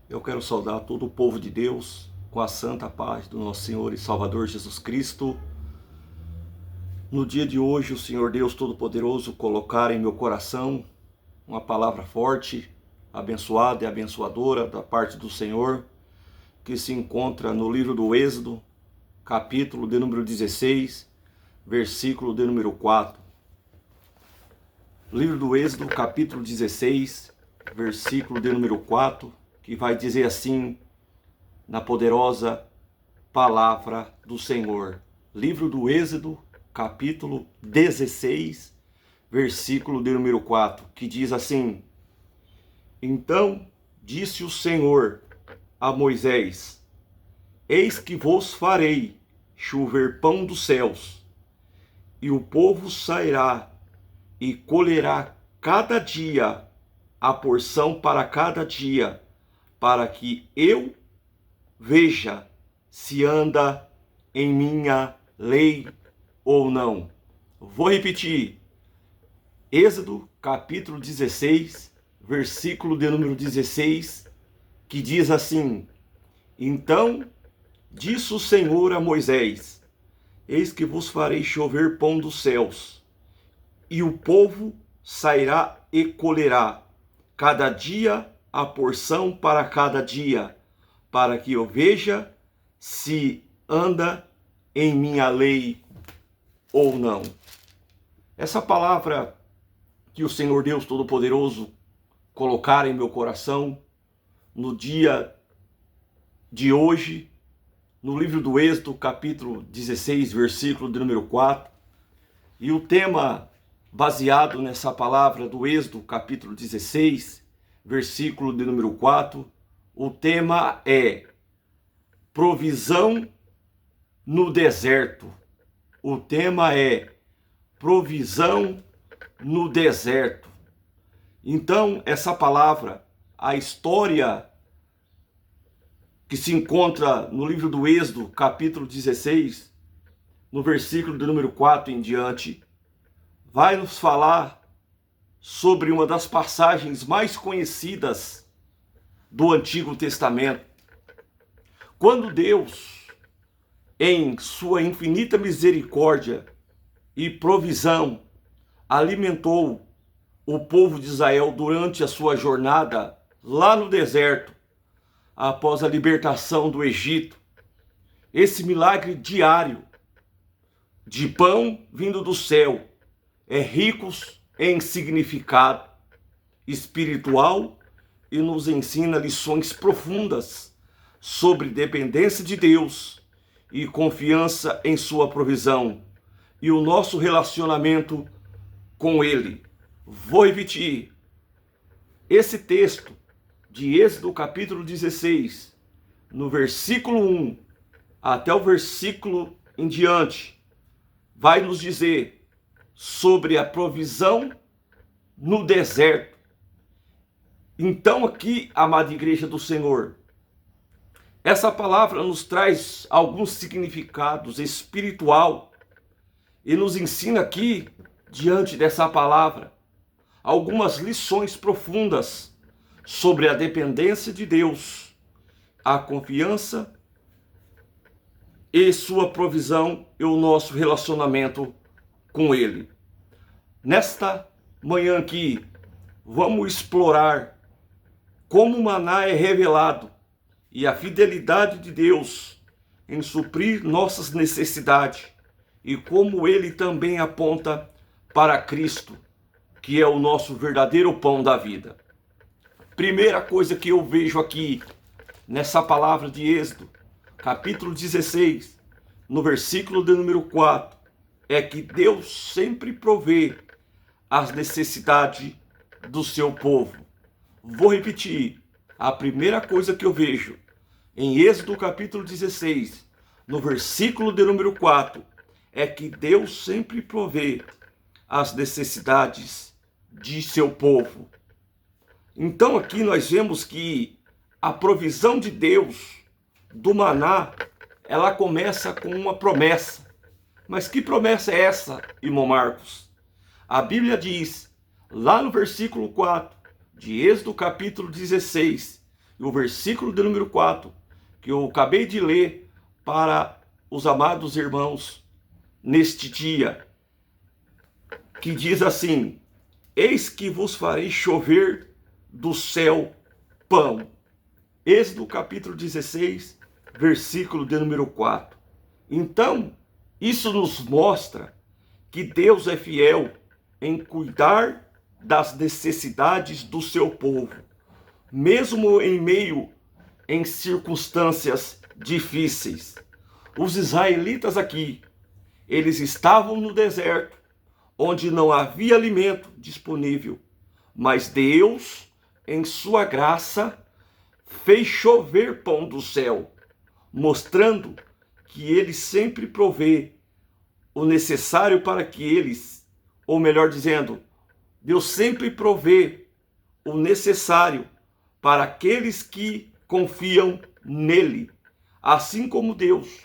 Eu quero saudar todo o povo de Deus com a santa paz do nosso Senhor e Salvador Jesus Cristo. No dia de hoje, o Senhor Deus Todo-Poderoso colocar em meu coração uma palavra forte, abençoada e abençoadora da parte do Senhor, que se encontra no livro do Êxodo, capítulo de número 16, versículo de número 4. Livro do Êxodo, capítulo 16, versículo de número 4, que vai dizer assim, na poderosa palavra do Senhor. Livro do Êxodo, capítulo 16, versículo de número 4, que diz assim: Então disse o Senhor a Moisés: Eis que vos farei chover pão dos céus, e o povo sairá e colherá cada dia a porção para cada dia, para que eu veja se anda em minha lei ou não. Vou repetir. Êxodo capítulo 16, versículo de número 16, que diz assim: Então disse o Senhor a Moisés: Eis que vos farei chover pão dos céus, e o povo sairá e colherá cada dia a porção para cada dia, para que eu veja se anda em minha lei ou não. Essa palavra que o Senhor Deus Todo-Poderoso colocar em meu coração no dia de hoje, no livro do Êxodo, capítulo 16, versículo de número 4, e o tema baseado nessa palavra do Êxodo, capítulo 16, versículo de número 4, o tema é provisão no deserto. O tema é provisão no deserto. Então, essa palavra, a história que se encontra no livro do Êxodo, capítulo 16, no versículo de número 4 em diante, vai nos falar sobre uma das passagens mais conhecidas do Antigo Testamento. Quando Deus, em sua infinita misericórdia e provisão, alimentou o povo de Israel durante a sua jornada lá no deserto, após a libertação do Egito, esse milagre diário de pão vindo do céu é rico em significado espiritual e nos ensina lições profundas sobre dependência de Deus e confiança em sua provisão e o nosso relacionamento com Ele. Vou repetir. Esse texto de Êxodo capítulo 16, no versículo 1 até o versículo em diante, vai nos dizer sobre a provisão no deserto. Então aqui, amada igreja do Senhor, essa palavra nos traz alguns significados espiritual e nos ensina aqui, diante dessa palavra, algumas lições profundas sobre a dependência de Deus, a confiança e sua provisão e o nosso relacionamento com Ele. Nesta manhã aqui, vamos explorar como o maná é revelado e a fidelidade de Deus em suprir nossas necessidades e como Ele também aponta para Cristo, que é o nosso verdadeiro pão da vida. Primeira coisa que eu vejo aqui nessa palavra de Êxodo, capítulo 16, no versículo de número 4, é que Deus sempre provê as necessidades do seu povo. Vou repetir. A primeira coisa que eu vejo em Êxodo capítulo 16, no versículo de número 4, é que Deus sempre provê as necessidades de seu povo. Então aqui nós vemos que a provisão de Deus do maná, ela começa com uma promessa. Mas que promessa é essa, irmão Marcos? A Bíblia diz, lá no versículo 4 de Êxodo capítulo 16, e o versículo de número 4, que eu acabei de ler para os amados irmãos neste dia, que diz assim: eis que vos farei chover do céu pão. Êxodo capítulo 16, versículo de número 4. Então, isso nos mostra que Deus é fiel em cuidar das necessidades do seu povo, mesmo em circunstâncias difíceis. Os israelitas aqui, eles estavam no deserto, onde não havia alimento disponível, mas Deus, em sua graça, fez chover pão do céu, mostrando que ele sempre provê o necessário para que eles, ou melhor dizendo, Deus sempre provê o necessário para aqueles que confiam nele. Assim como Deus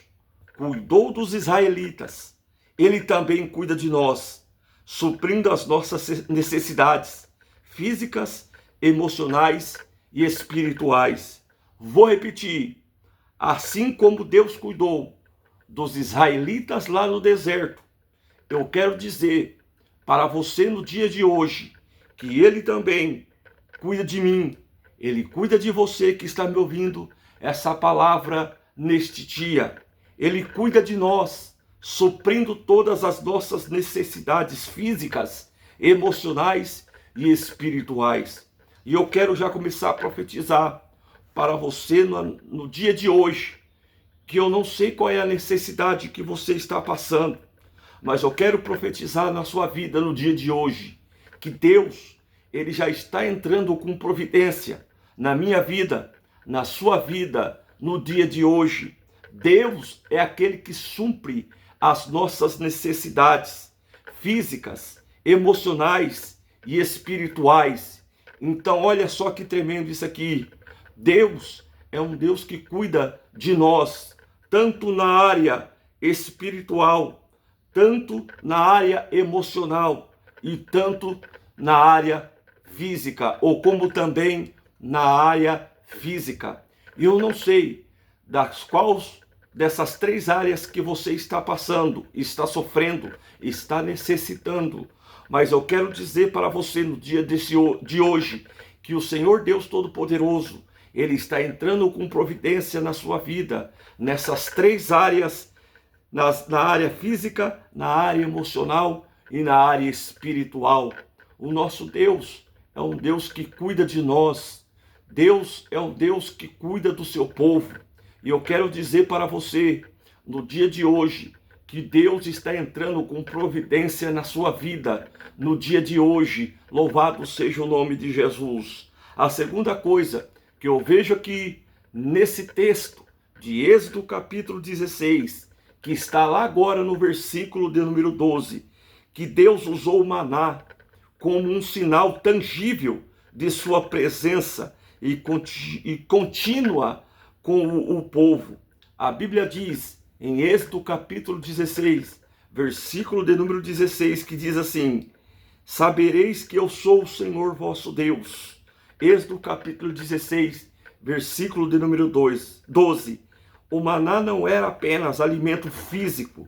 cuidou dos israelitas, ele também cuida de nós, suprindo as nossas necessidades físicas, emocionais e espirituais. Vou repetir: assim como Deus cuidou dos israelitas lá no deserto, eu quero dizer para você no dia de hoje que ele também cuida de mim, ele cuida de você que está me ouvindo essa palavra neste dia. Ele cuida de nós, suprindo todas as nossas necessidades físicas, emocionais e espirituais. E eu quero já começar a profetizar para você no dia de hoje, que eu não sei qual é a necessidade que você está passando, mas eu quero profetizar na sua vida no dia de hoje, que Deus, ele já está entrando com providência na minha vida, na sua vida, no dia de hoje. Deus é aquele que supre as nossas necessidades físicas, emocionais e espirituais. Então, olha só que tremendo isso aqui. Deus é um Deus que cuida de nós, tanto na área espiritual, tanto na área emocional e tanto na área física, ou como também na área física. Eu não sei das quais dessas três áreas que você está passando, está sofrendo, está necessitando, mas eu quero dizer para você no dia de hoje que o Senhor Deus Todo-Poderoso, ele está entrando com providência na sua vida, nessas três áreas, na área física, na área emocional e na área espiritual. O nosso Deus é um Deus que cuida de nós. Deus é um Deus que cuida do seu povo. E eu quero dizer para você, no dia de hoje, que Deus está entrando com providência na sua vida, no dia de hoje. Louvado seja o nome de Jesus. A segunda coisa que eu vejo aqui nesse texto de Êxodo capítulo 16, que está lá agora no versículo de número 12, que Deus usou o maná como um sinal tangível de sua presença e contínua com o povo. A Bíblia diz em Êxodo capítulo 16, versículo de número 16, que diz assim: sabereis que eu sou o Senhor vosso Deus. Êxodo capítulo 16, versículo de número 12. O maná não era apenas alimento físico,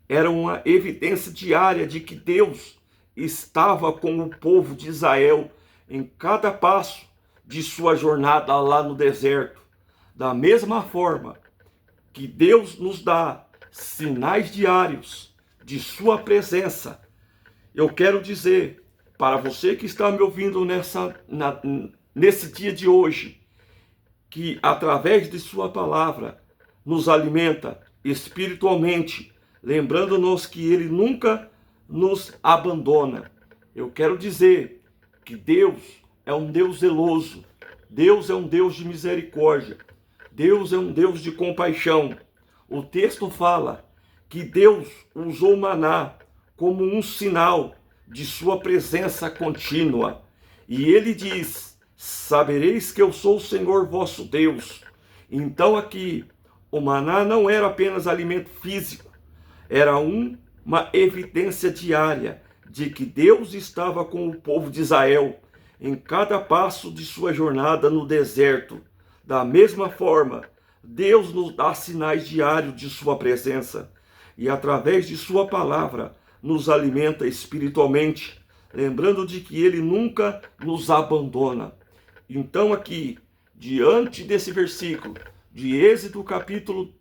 era uma evidência diária de que Deus estava com o povo de Israel em cada passo de sua jornada lá no deserto. Da mesma forma que Deus nos dá sinais diários de sua presença, eu quero dizer para você que está me ouvindo nesse dia de hoje, que através de sua palavra nos alimenta espiritualmente, lembrando-nos que ele nunca nos abandona. Eu quero dizer que Deus é um Deus zeloso, Deus é um Deus de misericórdia, Deus é um Deus de compaixão. O texto fala que Deus usou o maná como um sinal de sua presença contínua. E ele diz: sabereis que eu sou o Senhor vosso Deus. Então aqui, o maná não era apenas alimento físico, era uma evidência diária de que Deus estava com o povo de Israel em cada passo de sua jornada no deserto. Da mesma forma, Deus nos dá sinais diários de sua presença e através de sua palavra nos alimenta espiritualmente, lembrando de que ele nunca nos abandona. Então aqui, diante desse versículo de Êxodo capítulo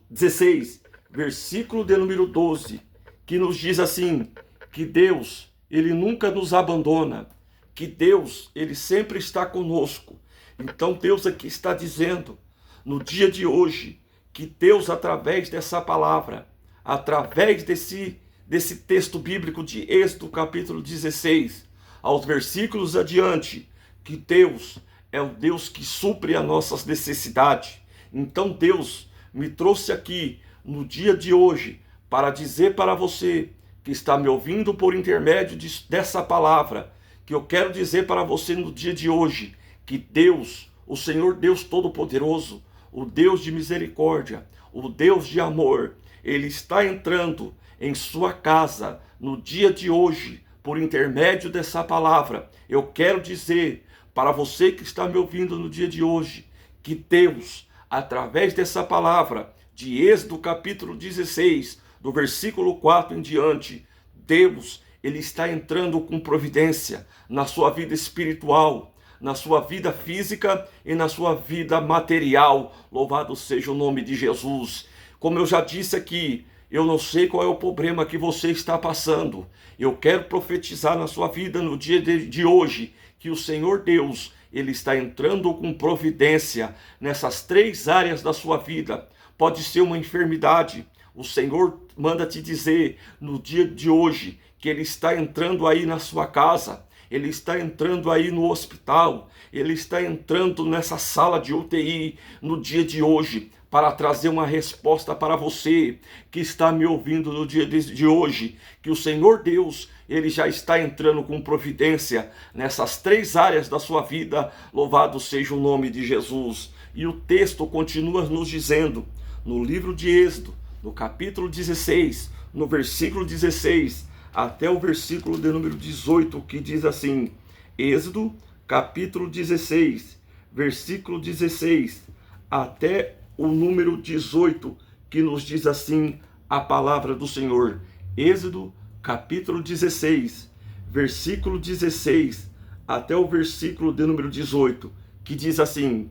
16, versículo de número 12, que nos diz assim, que Deus, ele nunca nos abandona, que Deus, ele sempre está conosco. Então Deus aqui está dizendo, no dia de hoje, que Deus, através dessa palavra, através desse texto bíblico de Êxodo capítulo 16, aos versículos adiante, que Deus é o Deus que supre as nossas necessidades. Então Deus me trouxe aqui no dia de hoje para dizer para você que está me ouvindo por intermédio dessa palavra, que eu quero dizer para você no dia de hoje, que Deus, o Senhor Deus Todo-Poderoso, o Deus de misericórdia, o Deus de amor, ele está entrando em sua casa no dia de hoje, por intermédio dessa palavra. Eu quero dizer para você que está me ouvindo no dia de hoje, que Deus, através dessa palavra, de Êxodo capítulo 16, do versículo 4 em diante, Deus, ele está entrando com providência na sua vida espiritual, na sua vida física e na sua vida material. Louvado seja o nome de Jesus. Como eu já disse aqui, eu não sei qual é o problema que você está passando. Eu quero profetizar na sua vida no dia de hoje, que o Senhor Deus, ele está entrando com providência nessas 3 áreas da sua vida. Pode ser uma enfermidade. O Senhor manda te dizer no dia de hoje que ele está entrando aí na sua casa, ele está entrando aí no hospital, ele está entrando nessa sala de UTI no dia de hoje para trazer uma resposta para você que está me ouvindo no dia de hoje, que o Senhor Deus, ele já está entrando com providência nessas 3 áreas da sua vida. Louvado seja o nome de Jesus. E o texto continua nos dizendo, no livro de Êxodo, no capítulo 16, no versículo 16, até o versículo de número 18, que diz assim, Êxodo, capítulo 16, versículo 16, até o número 18, que nos diz assim a palavra do Senhor. Êxodo, capítulo 16, versículo 16, até o versículo de número 18, que diz assim,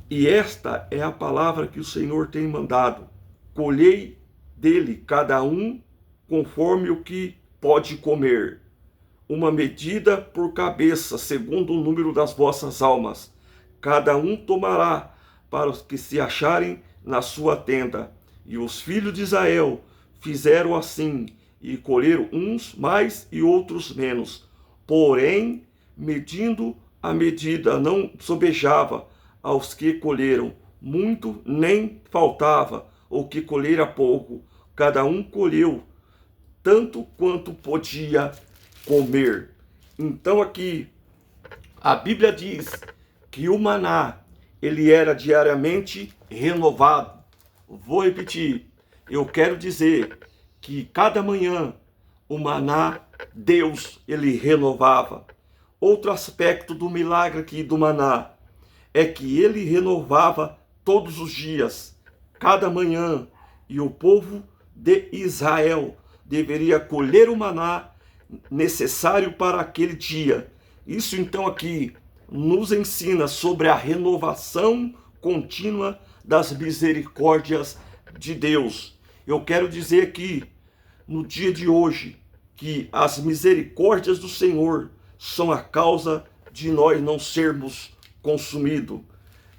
e esta é a palavra que o Senhor tem mandado, colhei dele cada um conforme o que pode comer, uma medida por cabeça, segundo o número das vossas almas. Cada um tomará para os que se acharem na sua tenda. E os filhos de Israel fizeram assim, e colheram uns mais e outros menos. Porém, medindo a medida, não sobejava aos que colheram muito, nem faltava o que colhera pouco. Cada um colheu tanto quanto podia comer. Então aqui a Bíblia diz que o maná, ele era diariamente renovado. Vou repetir, eu quero dizer que cada manhã o maná, Deus, ele renovava. Outro aspecto do milagre aqui do maná é que ele renovava todos os dias, cada manhã, e o povo de Israel deveria colher o maná necessário para aquele dia. Isso então aqui nos ensina sobre a renovação contínua das misericórdias de Deus. Eu quero dizer aqui, no dia de hoje, que as misericórdias do Senhor são a causa de nós não sermos consumidos.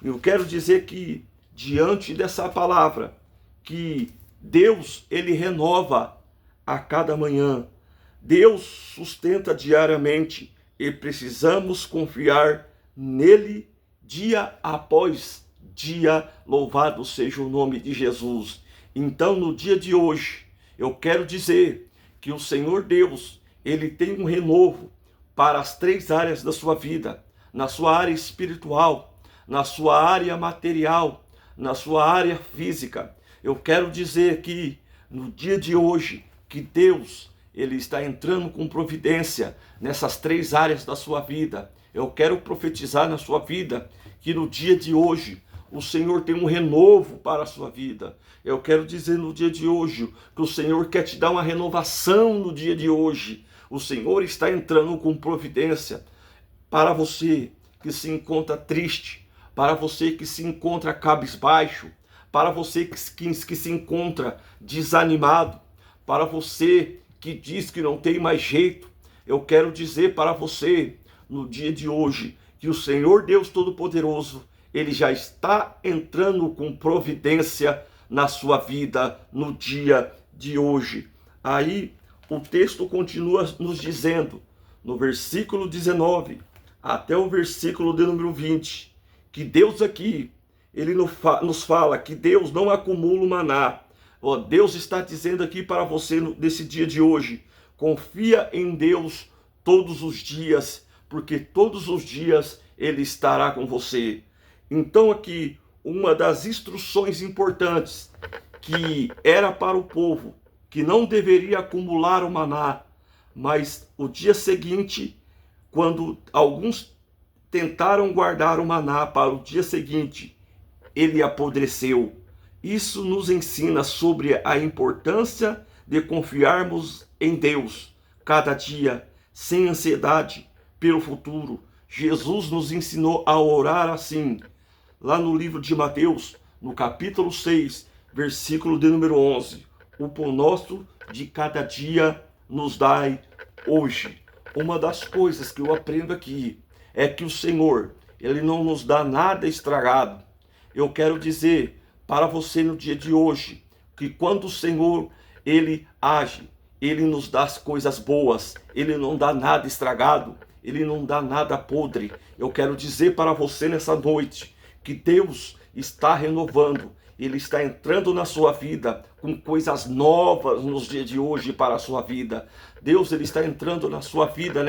Eu quero dizer que, diante dessa palavra, que Deus, ele renova a cada manhã. Deus sustenta diariamente e precisamos confiar nele dia após dia. Louvado seja o nome de Jesus. Então, no dia de hoje, eu quero dizer que o Senhor Deus, ele tem um renovo para as 3 áreas da sua vida, na sua área espiritual, na sua área material, na sua área física. Eu quero dizer que no dia de hoje, que Deus, Ele está entrando com providência nessas 3 áreas da sua vida. Eu quero profetizar na sua vida que no dia de hoje o Senhor tem um renovo para a sua vida. Eu quero dizer no dia de hoje que o Senhor quer te dar uma renovação no dia de hoje. O Senhor está entrando com providência para você que se encontra triste, para você que se encontra cabisbaixo, para você que se encontra desanimado, para você que diz que não tem mais jeito. Eu quero dizer para você no dia de hoje que o Senhor Deus Todo-Poderoso, Ele já está entrando com providência na sua vida no dia de hoje. Aí o texto continua nos dizendo, no versículo 19 até o versículo de número 20, que Deus aqui, Ele nos fala que Deus não acumula o maná. Deus está dizendo aqui para você nesse dia de hoje, confia em Deus todos os dias, porque todos os dias Ele estará com você. Então aqui, uma das instruções importantes que era para o povo, que não deveria acumular o maná, mas o dia seguinte, quando alguns tentaram guardar o maná para o dia seguinte, ele apodreceu. Isso nos ensina sobre a importância de confiarmos em Deus cada dia, sem ansiedade pelo futuro. Jesus nos ensinou a orar assim, lá no livro de Mateus, no capítulo 6, versículo de número 11. O pão nosso de cada dia nos dai hoje. Uma das coisas que eu aprendo aqui é que o Senhor, Ele não nos dá nada estragado. Eu quero dizer para você no dia de hoje, que quando o Senhor, Ele age, Ele nos dá as coisas boas, Ele não dá nada estragado, Ele não dá nada podre. Eu quero dizer para você nessa noite, que Deus está renovando, Ele está entrando na sua vida com coisas novas nos dias de hoje para a sua vida. Deus, Ele está entrando na sua vida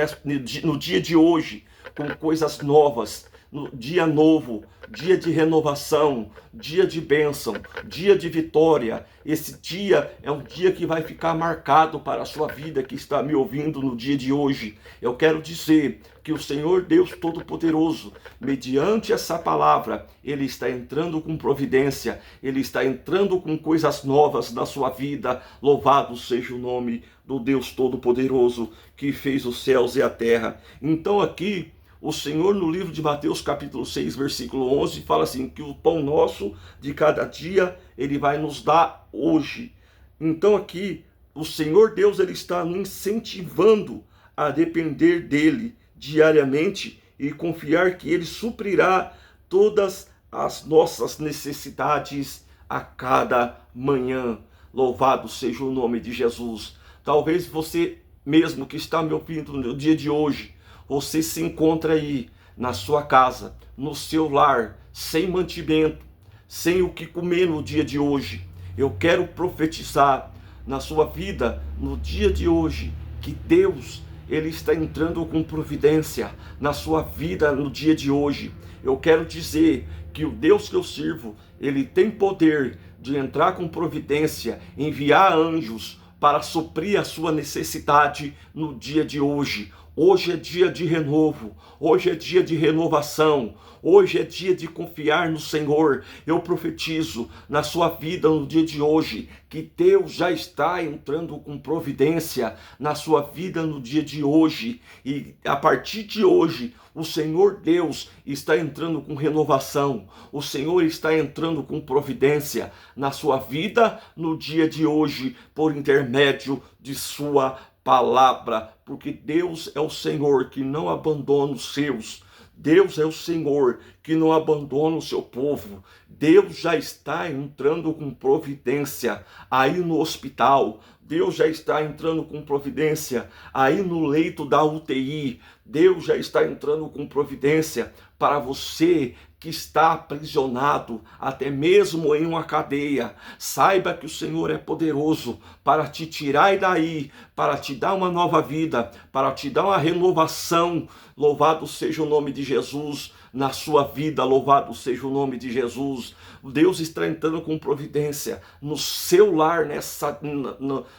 no dia de hoje com coisas novas, no dia novo, dia de renovação, dia de bênção, dia de vitória. Esse dia é um dia que vai ficar marcado para a sua vida que está me ouvindo no dia de hoje. Eu quero dizer que o Senhor Deus Todo-Poderoso, mediante essa palavra, Ele está entrando com providência, Ele está entrando com coisas novas na sua vida. Louvado seja o nome do Deus Todo-Poderoso que fez os céus e a terra. Então aqui, o Senhor no livro de Mateus capítulo 6, versículo 11, fala assim, que o pão nosso de cada dia, Ele vai nos dar hoje. Então aqui, o Senhor Deus, Ele está nos incentivando a depender dEle diariamente e confiar que Ele suprirá todas as nossas necessidades a cada manhã. Louvado seja o nome de Jesus. Talvez você mesmo que está me ouvindo no dia de hoje, você se encontra aí na sua casa, no seu lar, sem mantimento, sem o que comer no dia de hoje. Eu quero profetizar na sua vida no dia de hoje que Deus, Ele está entrando com providência na sua vida no dia de hoje. Eu quero dizer que o Deus que eu sirvo, Ele tem poder de entrar com providência, enviar anjos para suprir a sua necessidade no dia de hoje. Hoje é dia de renovo, hoje é dia de renovação, hoje é dia de confiar no Senhor. Eu profetizo na sua vida no dia de hoje que Deus já está entrando com providência na sua vida no dia de hoje. E a partir de hoje, o Senhor Deus está entrando com renovação, o Senhor está entrando com providência na sua vida no dia de hoje, por intermédio de sua palavra, porque Deus é o Senhor que não abandona os seus. Deus é o Senhor que não abandona o seu povo. Deus já está entrando com providência aí no hospital. Deus já está entrando com providência aí no leito da UTI. Deus já está entrando com providência para você que está aprisionado, até mesmo em uma cadeia. Saiba que o Senhor é poderoso para te tirar daí, para te dar uma nova vida, para te dar uma renovação. Louvado seja o nome de Jesus na sua vida, louvado seja o nome de Jesus. Deus está entrando com providência no seu lar,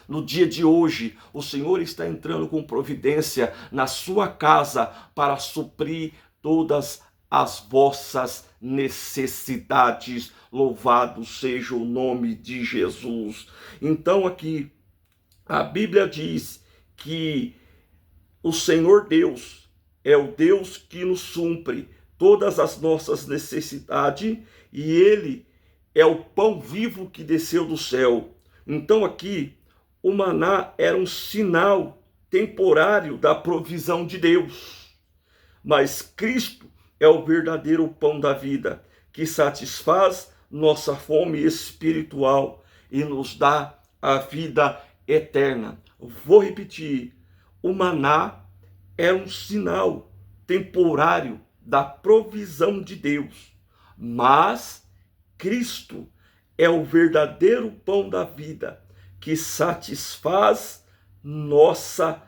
no dia de hoje, o Senhor está entrando com providência na sua casa para suprir todas as vossas necessidades. Louvado seja o nome de Jesus. Então aqui a Bíblia diz que o Senhor Deus é o Deus que nos supre todas as nossas necessidades e Ele é o pão vivo que desceu do céu. Então aqui o maná era um sinal temporário da provisão de Deus. Mas Cristo é o verdadeiro pão da vida, que satisfaz nossa fome espiritual e nos dá a vida eterna. Vou repetir, o maná é um sinal temporário da provisão de Deus, mas Cristo é o verdadeiro pão da vida, que satisfaz nossa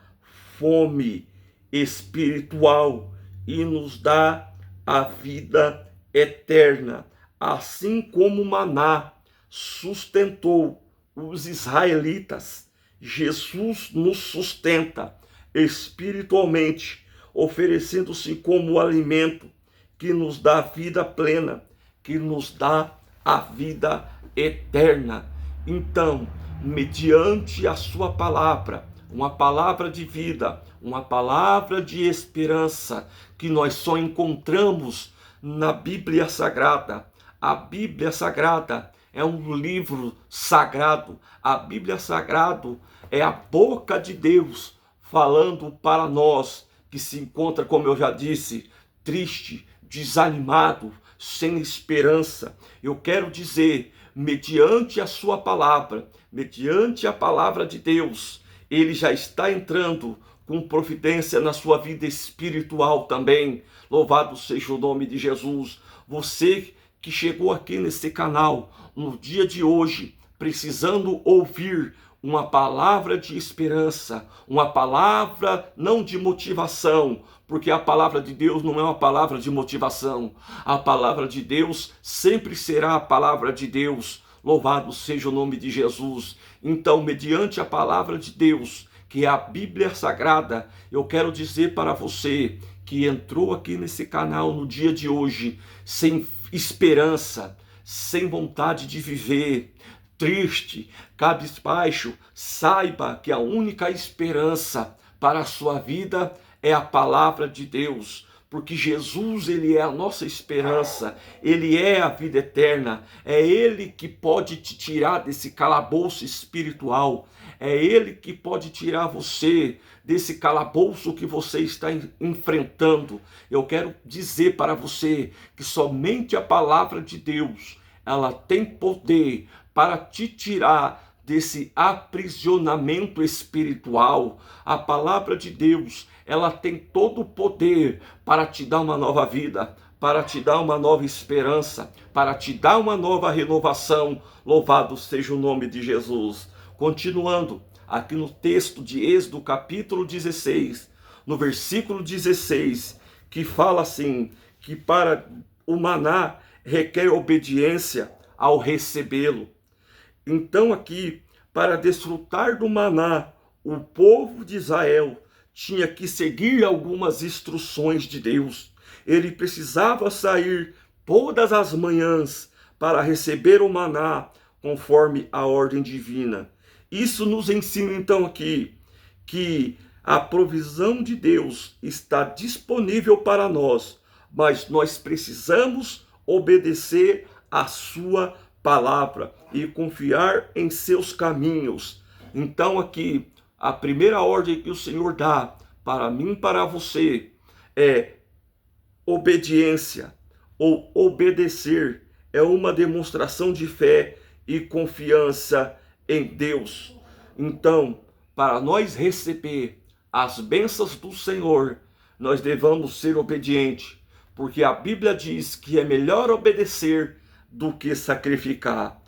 fome espiritual e nos dá a vida eterna. Assim como o maná sustentou os israelitas, Jesus nos sustenta espiritualmente, oferecendo-se como alimento que nos dá vida plena, que nos dá a vida eterna. Então, mediante a sua palavra, uma palavra de vida, uma palavra de esperança, que nós só encontramos na Bíblia Sagrada. A Bíblia Sagrada é um livro sagrado. A Bíblia Sagrada é a boca de Deus falando para nós que se encontra, como eu já disse, triste, desanimado, sem esperança. Eu quero dizer, mediante a sua palavra, mediante a palavra de Deus, Ele já está entrando com providência na sua vida espiritual também. Louvado seja o nome de Jesus. Você que chegou aqui nesse canal no dia de hoje, precisando ouvir uma palavra de esperança, uma palavra não de motivação, porque a palavra de Deus não é uma palavra de motivação. A palavra de Deus sempre será a palavra de Deus. Louvado seja o nome de Jesus. Então, mediante a palavra de Deus, que é a Bíblia Sagrada, eu quero dizer para você que entrou aqui nesse canal no dia de hoje, sem esperança, sem vontade de viver, triste, cabisbaixo, saiba que a única esperança para a sua vida é a palavra de Deus, porque Jesus, Ele é a nossa esperança, Ele é a vida eterna, é Ele que pode te tirar desse calabouço espiritual, é Ele que pode tirar você desse calabouço que você está enfrentando. Eu quero dizer para você que somente a palavra de Deus, ela tem poder para te tirar desse aprisionamento espiritual. A palavra de Deus, ela tem todo o poder para te dar uma nova vida, para te dar uma nova esperança, para te dar uma nova renovação. Louvado seja o nome de Jesus. Continuando, aqui no texto de Êxodo, capítulo 16, no versículo 16, que fala assim, que para o maná requer obediência ao recebê-lo. Então aqui, para desfrutar do maná, o povo de Israel tinha que seguir algumas instruções de Deus. Ele precisava sair todas as manhãs para receber o maná, conforme a ordem divina. Isso nos ensina então aqui que a provisão de Deus está disponível para nós, mas nós precisamos obedecer a sua palavra e confiar em seus caminhos. Então aqui, a primeira ordem que o Senhor dá para mim e para você é obediência, ou obedecer. É uma demonstração de fé e confiança em Deus. Então, para nós receber as bênçãos do Senhor, nós devemos ser obedientes, porque a Bíblia diz que é melhor obedecer do que sacrificar.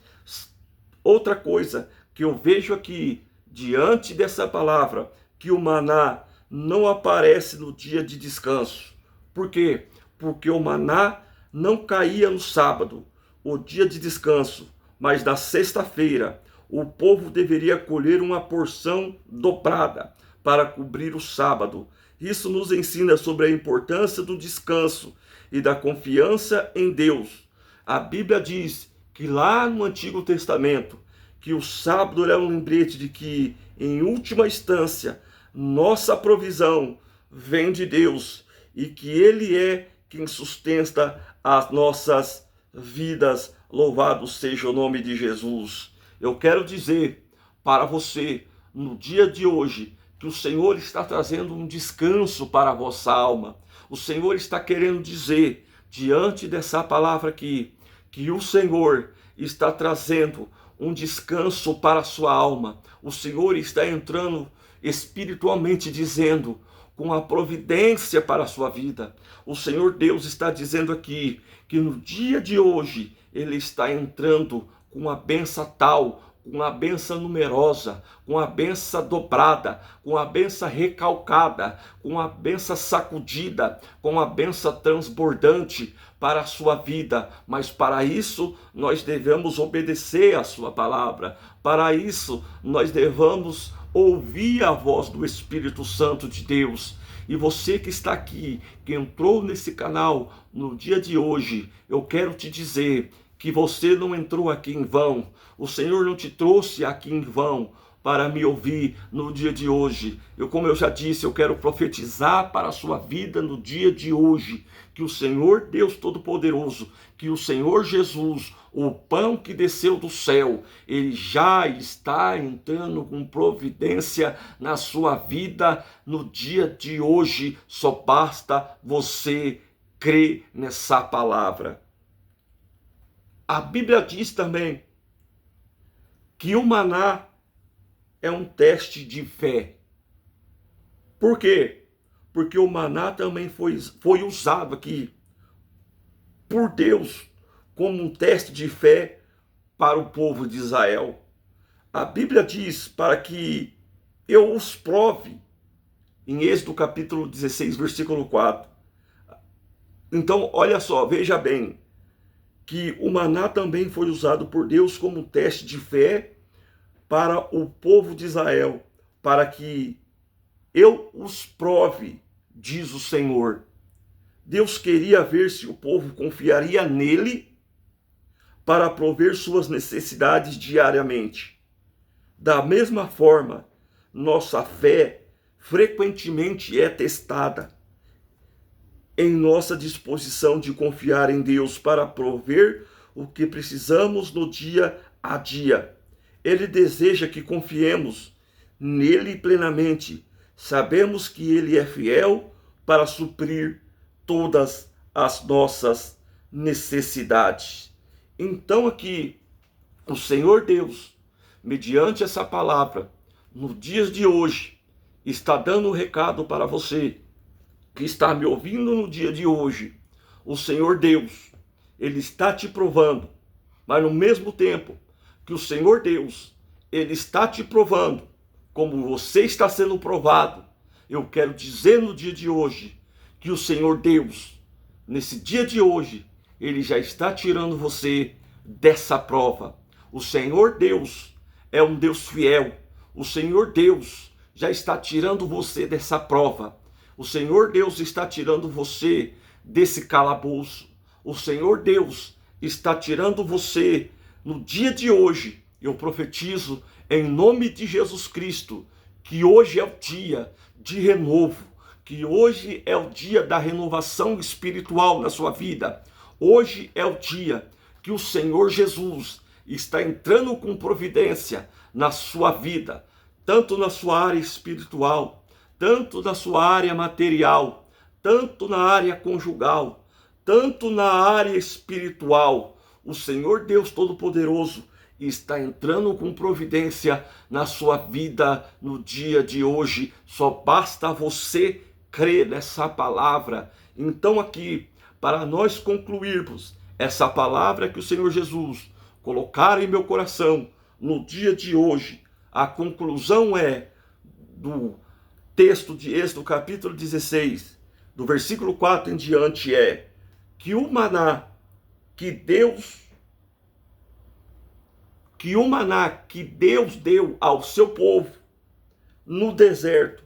Outra coisa que eu vejo aqui, diante dessa palavra, que o maná não aparece no dia de descanso. Por quê? Porque o maná não caía no sábado, o dia de descanso, mas na sexta-feira. o povo deveria colher uma porção dobrada para cobrir o sábado. Isso nos ensina sobre a importância do descanso e da confiança em Deus. A Bíblia diz que lá no Antigo Testamento, que o sábado era um lembrete de que, em última instância, nossa provisão vem de Deus e que Ele é quem sustenta as nossas vidas. Louvado seja o nome de Jesus. Eu quero dizer para você, no dia de hoje, que o Senhor está trazendo um descanso para a vossa alma. O Senhor está querendo dizer, diante dessa palavra aqui, que o Senhor está trazendo um descanso para a sua alma. O Senhor está entrando espiritualmente dizendo, com a providência para a sua vida. O Senhor Deus está dizendo aqui, que no dia de hoje, Ele está entrando com uma benção tal, com uma benção numerosa, com uma benção dobrada, com uma benção recalcada, com uma benção sacudida, com uma benção transbordante para a sua vida. Mas para isso nós devemos obedecer a sua palavra. Para isso nós devemos ouvir a voz do Espírito Santo de Deus. E você que está aqui, que entrou nesse canal no dia de hoje, eu quero te dizer que você não entrou aqui em vão. O Senhor não te trouxe aqui em vão para me ouvir no dia de hoje. Como eu já disse, eu quero profetizar para a sua vida no dia de hoje, que o Senhor Deus Todo-Poderoso, que o Senhor Jesus, o pão que desceu do céu, Ele já está entrando com providência na sua vida no dia de hoje. Só basta você crer nessa palavra. A Bíblia diz também que o maná é um teste de fé. Por quê? Porque o maná também foi usado aqui por Deus como um teste de fé para o povo de Israel. A Bíblia diz para que eu os prove, em Êxodo capítulo 16, versículo 4. Então, olha só, veja bem, que o maná também foi usado por Deus como teste de fé para o povo de Israel, para que eu os prove, diz o Senhor. Deus queria ver se o povo confiaria nele para prover suas necessidades diariamente. Da mesma forma, nossa fé frequentemente é testada em nossa disposição de confiar em Deus para prover o que precisamos no dia a dia. Ele deseja que confiemos nele plenamente. Sabemos que Ele é fiel para suprir todas as nossas necessidades. Então aqui, o Senhor Deus, mediante essa palavra, no dia de hoje, está dando um recado para você que está me ouvindo no dia de hoje. O Senhor Deus, Ele está te provando, mas no mesmo tempo que o Senhor Deus, Ele está te provando, como você está sendo provado, eu quero dizer no dia de hoje, que o Senhor Deus, nesse dia de hoje, Ele já está tirando você dessa prova. O Senhor Deus é um Deus fiel. O Senhor Deus já está tirando você dessa prova. O Senhor Deus está tirando você desse calabouço. O Senhor Deus está tirando você no dia de hoje. Eu profetizo em nome de Jesus Cristo que hoje é o dia de renovo, que hoje é o dia da renovação espiritual na sua vida. Hoje é o dia que o Senhor Jesus está entrando com providência na sua vida, tanto na sua área espiritual, tanto na sua área material, tanto na área conjugal, tanto na área espiritual. O Senhor Deus Todo-Poderoso está entrando com providência na sua vida no dia de hoje. Só basta você crer nessa palavra. Então aqui, para nós concluirmos essa palavra que o Senhor Jesus colocar em meu coração no dia de hoje, a conclusão é do texto de Êxodo capítulo 16, do versículo 4 em diante, é que o maná que Deus que o maná que Deus deu ao seu povo no deserto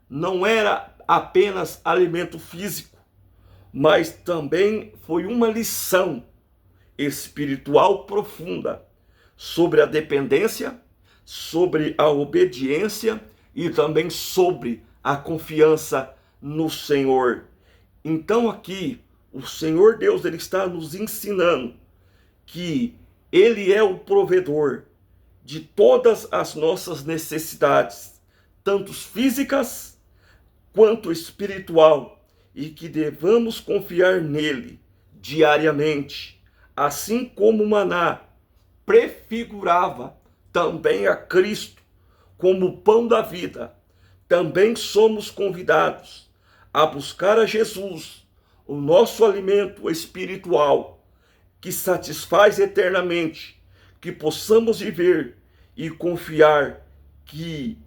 não era apenas alimento físico, mas também foi uma lição espiritual profunda sobre a dependência, sobre a obediência e também sobre a confiança no Senhor. Então aqui o Senhor Deus, ele está nos ensinando que ele é o provedor de todas as nossas necessidades, tanto físicas quanto espiritual, e que devamos confiar nele diariamente, assim como o maná prefigurava também a Cristo como o pão da vida. Também somos convidados a buscar a Jesus, o nosso alimento espiritual, que satisfaz eternamente, que possamos viver e confiar que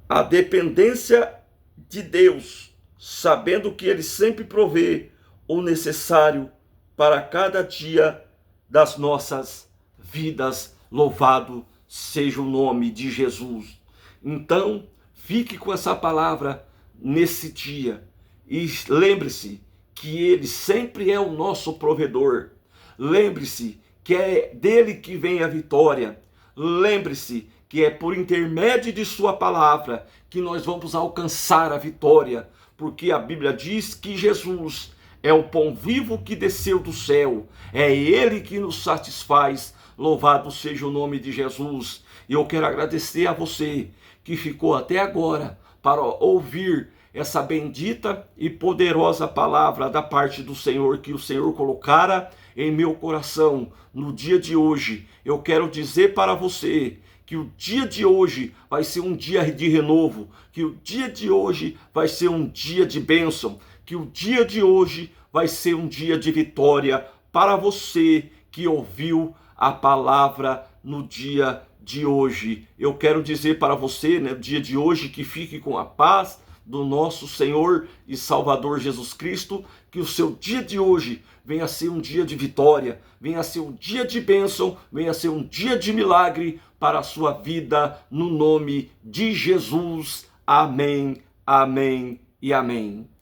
a dependência de Deus, sabendo que Ele sempre provê o necessário para cada dia das nossas vidas. Louvado seja o nome de Jesus. Então, fique com essa palavra nesse dia e lembre-se que Ele sempre é o nosso provedor. Lembre-se que é dele que vem a vitória. Lembre-se que é por intermédio de sua palavra que nós vamos alcançar a vitória, porque a Bíblia diz que Jesus é o pão vivo que desceu do céu, é ele que nos satisfaz. Louvado seja o nome de Jesus. E eu quero agradecer a você que ficou até agora para ouvir essa bendita e poderosa palavra da parte do Senhor, que o Senhor colocara em meu coração no dia de hoje. Eu quero dizer para você que o dia de hoje vai ser um dia de renovo, que o dia de hoje vai ser um dia de bênção, que o dia de hoje vai ser um dia de vitória para você que ouviu a palavra no dia de hoje. Eu quero dizer para você, no dia de hoje, que fique com a paz do nosso Senhor e Salvador Jesus Cristo, que o seu dia de hoje venha a ser um dia de vitória, venha a ser um dia de bênção, venha a ser um dia de milagre para a sua vida, no nome de Jesus. Amém, amém e amém.